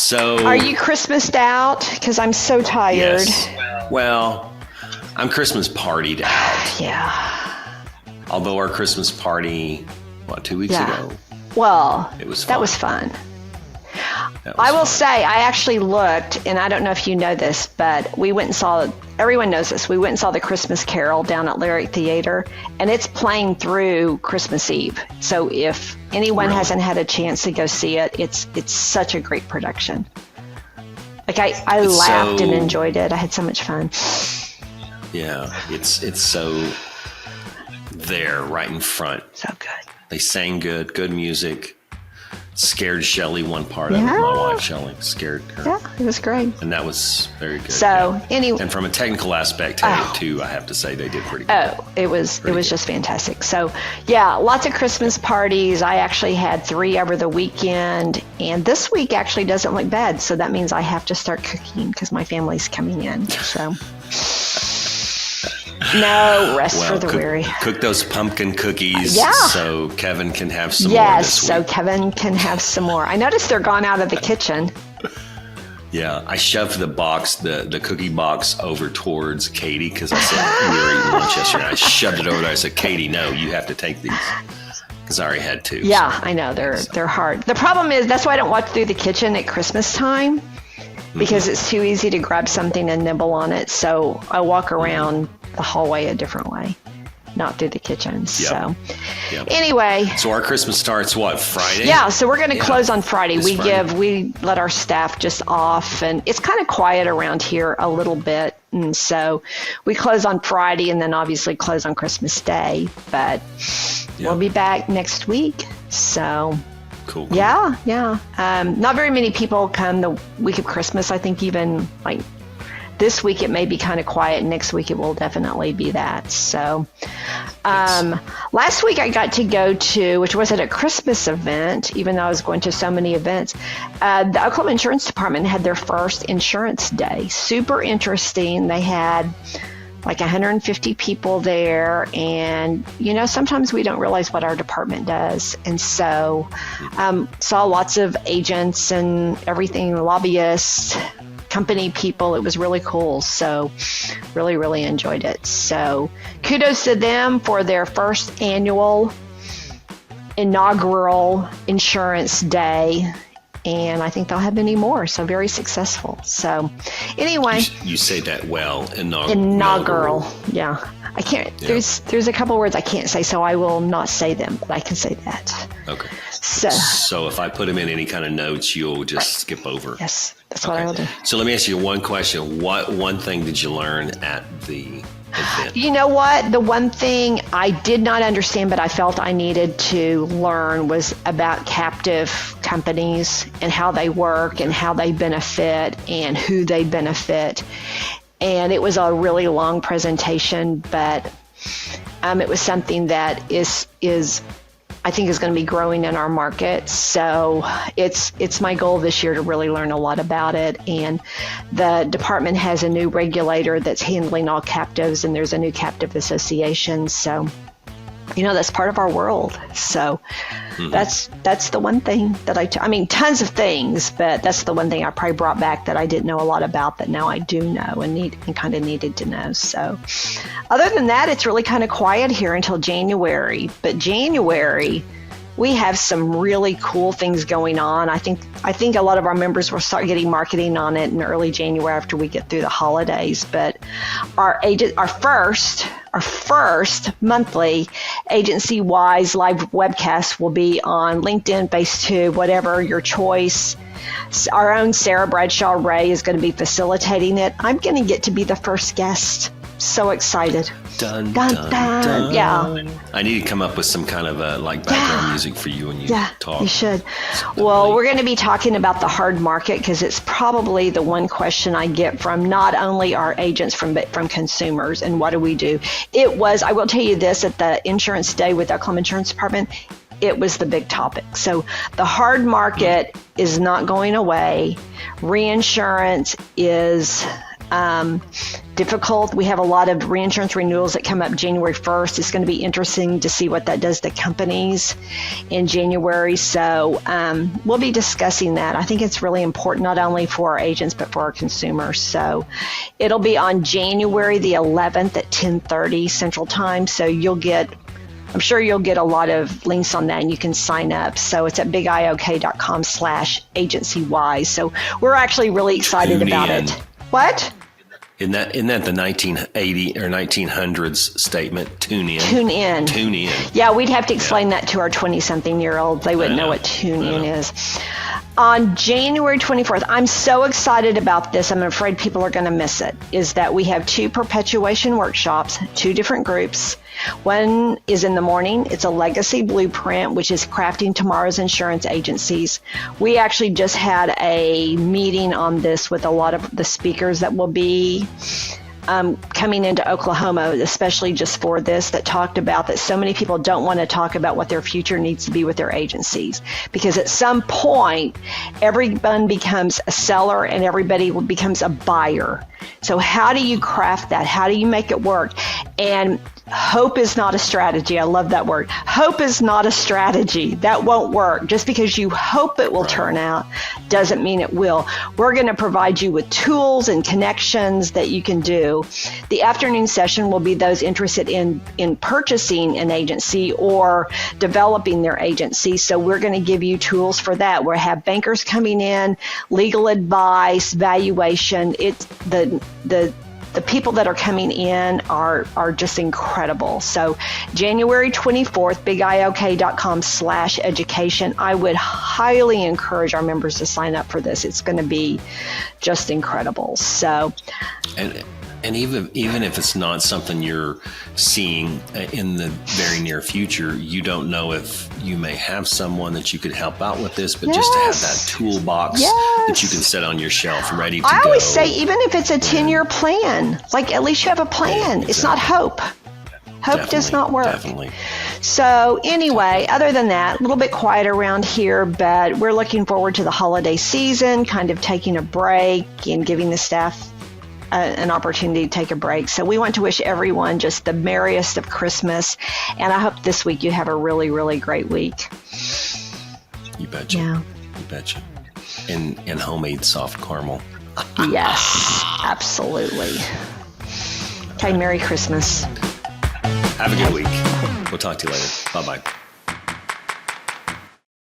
So, Are you Christmased out? Because I'm so tired. yes. Well, I'm Christmas partied out. Yeah. Although our Christmas party, 2 weeks Yeah. ago? Well, It was that fun. was fun. That was I will fun. say, I actually looked, and I don't know if you know this, but we went and saw, everyone knows this, we went and saw the Christmas Carol down at Lyric Theater, and it's playing through Christmas Eve. So if anyone Really? hasn't had a chance to go see it, it's such a great production. Like I It's laughed and so- enjoyed it. I had so much fun. Yeah, it's so there, right in front. So good. They sang good music. Scared Shelley one part of it. Yeah. My wife Shelley scared her, Yeah, it was great. and that was very good. So yeah. anyway, And from a technical aspect too, I have to say they did pretty good. oh, it was good. just fantastic. So yeah, lots of Christmas parties. I actually had 3 over the weekend, and this week actually doesn't look bad. So that means I have to start cooking because my family's coming in. So no rest for the weary. Cook those pumpkin cookies Yeah. so Kevin can have some more Yes, this so week. Kevin can have some more. I noticed they're gone out of the kitchen. Yeah, I shoved the box, the cookie box over towards Katie because I said we were eating lunch yesterday. I shoved it over there. I said, Katie, no, you have to take these because I already had 2. Yeah, I know they're hard. The problem is that's why I don't walk through the kitchen at Christmas time because it's too easy to grab something and nibble on it. So I walk around the hallway a different way, not through the kitchen. So Yep. anyway, So our Christmas starts what, Friday? yeah, so we're going to Yeah. close on Friday. This Friday. We let our staff just off, and it's kind of quiet around here a little bit. And so we close on Friday and then obviously close on Christmas Day, but we'll be back next week. So Cool. yeah. Not very many people come the week of Christmas. I think even like this week it may be kind of quiet. Next week it will definitely be that. So last week I got to go to, which wasn't a Christmas event, even though I was going to so many events. The Oklahoma Insurance Department had their first insurance day. Super interesting. They had like 150 people there, and sometimes we don't realize what our department does. And so saw lots of agents and everything, lobbyists, company people. It was really cool. So really enjoyed it. So kudos to them for their first annual inaugural insurance day. And I think they'll have many more. So very successful. So anyway. You say that well. Inaugural. Yeah. I can't, there's a couple words I can't say, so I will not say them, but I can say that. Okay. So if I put them in any kind of notes, you'll just skip over. yes, that's what I will do. So let me ask you one question. What one thing did you learn at the event? You know what? The one thing I did not understand, but I felt I needed to learn was about captive companies and how they work and how they benefit and who they benefit. And it was a really long presentation, but it was something that is I think is going to be growing in our market. So it's my goal this year to really learn a lot about it. And the department has a new regulator that's handling all captives, and there's a new captive association. So, that's part of our world. So that's the one thing that I mean, tons of things, but that's the one thing I probably brought back that I didn't know a lot about that now I do know and kind of needed to know. So other than that, it's really kind of quiet here until January. But January, we have some really cool things going on. I think a lot of our members will start getting marketing on it in early January after we get through the holidays. But our first monthly agency-wise live webcast will be on LinkedIn, FaceTube, whatever your choice. Our own Sarah Bradshaw Ray is going to be facilitating it. I'm going to get to be the first guest. So excited. Dun, Dun, dun, dun. dun. Yeah. I need to come up with some kind of background music for you when you talk. You should. Well, we're going to be talking about the hard market because it's probably the one question I get from not only our agents but from consumers. And what do we do? I will tell you this, at the insurance day with the Oklahoma Insurance Department, it was the big topic. So the hard market is not going away. Reinsurance is difficult. We have a lot of reinsurance renewals that come up January 1st. It's going to be interesting to see what that does to companies in January. So we'll be discussing that. I think it's really important, not only for our agents, but for our consumers. So it'll be on January the 11th at 10:30 Central Time. So I'm sure you'll get a lot of links on that and you can sign up. So it's at bigiok.com/agencywise. So we're actually really excited about it. What? Isn't that the 1980 or 1900s statement? Tune in. Tune in. Tune in. Yeah, we'd have to explain that to our 20-something-year-olds. They wouldn't know what tune in is. On January 24th, I'm so excited about this. I'm afraid people are going to miss it. Is that we have 2 perpetuation workshops, 2 different groups. One is in the morning. It's a legacy blueprint, which is crafting tomorrow's insurance agencies. We actually just had a meeting on this with a lot of the speakers that will be coming into Oklahoma, especially just for this, that talked about that so many people don't want to talk about what their future needs to be with their agencies, because at some point everyone becomes a seller and everybody becomes a buyer. So how do you craft that? How do you make it work? And hope is not a strategy. I love that word. Hope is not a strategy. That won't work. Just because you hope it will turn out doesn't mean it will. We're going to provide you with tools and connections that you can do. The afternoon session will be those interested in purchasing an agency or developing their agency. So we're going to give you tools for that. We'll have bankers coming in, legal advice, valuation. It's the people that are coming in are just incredible. So January 24th, bigiok.com/education. I would highly encourage our members to sign up for this. It's going to be just incredible. So, and even if it's not something you're seeing in the very near future, you don't know if you may have someone that you could help out with this, but just to have that toolbox that you can set on your shelf ready to go. I always say, even if it's a 10-year plan, like at least you have a plan. Yeah, exactly. It's not hope. Hope does not work. Definitely. So anyway, other than that, a little bit quiet around here, but we're looking forward to the holiday season, kind of taking a break and giving the staff an opportunity to take a break. So we want to wish everyone just the merriest of Christmas. And I hope this week you have a really, really great week. You betcha. Yeah. You betcha. And homemade soft caramel. Yes, absolutely. Okay, Merry Christmas. Have a good week. We'll talk to you later. Bye-bye.